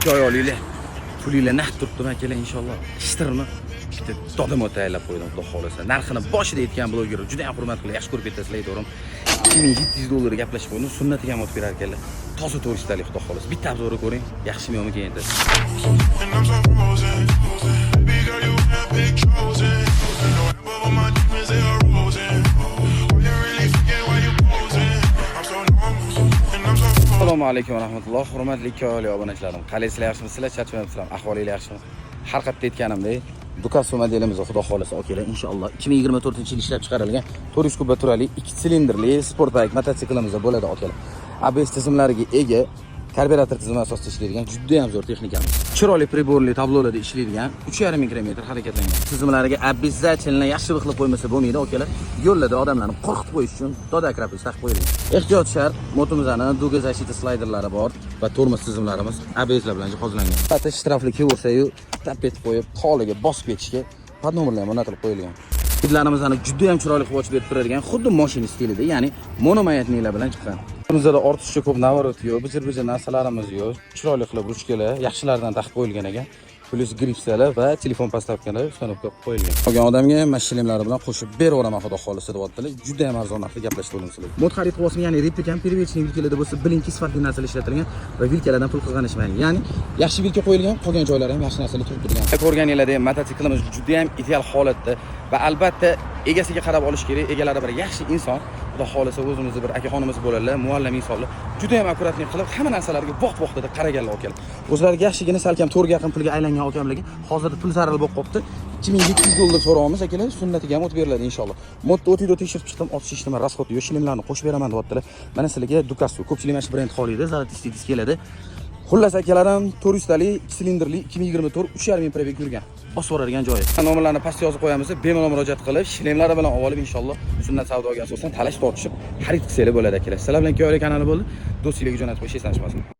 joy olinglar. Pulinglar naqd turibdimi akalar inshaalloh. Ishtirmi? Bitta dodam o'taylar qo'ydim xudo xolasa. Narxini boshida aytgan bloger juda ham hurmat qilib, yaxshi ko'rib ketasizlar aytaverim. $2700 gaplashib qo'ydim. Sunnatiga ham o'tib berar ekanlar. Toza turistalik xudo xolasa. Bitta obzorni ko'ring. Yaxshimi yo'qmi keyin aytasiz. Assalomu alaykum va rahmatulloh. Hurmatli ko'li obunachilarim. Qalaysizlar, yaxshimisizlar? Charchamayapsizlar? Ahvolingiz yaxshimi? Har qatda aytganimdek, Ducasso modelimizni xudo xolasa okalar inshaalloh 2024-yil ishlab chiqarilgan 400 kubba turali 2 silindrli sportbike mototsiklimizda bo'ladi okalar. ABS tizimlariga ega, karburator tizimi asosida ishlaydigan juda ham zo'r texnikamiz. Chiroyli priborli tablolarda ishlaydigan 3,5 mikrometr harakatlangan. Tizimlariga обязательно yaxshi qilib qo'ymasa bo'lmaydi okalar. Yo'llarda odamlarni qo'rqitib qo'yish uchun doda krapis taqib qo'yilgan. Ehtiyot shart, motomizning duga защита slayderlari bor va tormoz tizimlarimiz ABSlar bilan jihozlangan. Faqat shtrafli kelsa-yu tap etib qo'yib, holiga bosib ketishga podnomerlar ham o'rnatilib qo'yilgan. Hidlarimizni juda ham chiroyli qilib ochib berib turadigan, xuddi mashina stilida, ya'ni monomayatniklar bilan chiqqan. Bizda ortiqcha ko'p navorot yo'q, bijir-bijir narsalarimiz yo'q. Chiroyli qilib ruchkalar, yaxshilardan taqib qo'yilgan ekan. Plus gripsalar va telefon postavkalar ustanobga qo'yilgan. Qolgan odamga mashinalari bilan qo'shib beraveraman xudo xolisa deyaptilar. Juda ham arzon narxda gaplashib qo'ydim sizlarga. Mod xarid qilyapsizmi, ya'ni replika перевечный vilkalarda bo'lsa, bilingki sifatli narsalar ishlatilgan va vilkalardan pul qizg'anishmaydi. Ya'ni yaxshi vilka qo'yilgan, qolgan joylari ham yaxshi narsalar turib turgan. Ko'rganinglardek mototsiklimiz juda ham ideal holatda va albatta egasiga qarab olish kerak. Egalari bir yaxshi inson, xudo xolisa o'zimizni bir akaxonimiz bo'ladilar, muallim insonlar. Juda ham akkuratlik qilib, hamma narsalarga vaqt-vaqtida qaraganlar okalar. O'zlariga yaxshigina salkam 4 ga yaqin pulga aylangan akamlarga hozirda pul zaril bo'lib qopti. $2700 so'rayapmiz akalar, sunnatiga ham o'tib beriladi inshaalloh. Modda o'tida tekshirib chiqdim, otish ishtima rasxoti yo'q, shilinglarni qo'shib beraman deyaptilar. Mana sizlarga Ducasso, ko'pchilik mana shu brend xolida, zaratist keladi. Xullas akalarim 400 talik 2 silindrli 2024 3,5 ming probeg yurgan. Bosib boradigan joyi. Nomerlarni pastga yozib qo'yamiz, bemalol murojaat qilib, shlemlari bilan olib inshaalloh sunnat savdoga asosan talash tortishib xarid qilsanglar bo'ladi akalar. Sizlar bilan Ko'li kanali bo'ldi. Do'stlarga jo'natib qo'yishingiz sanashmasin.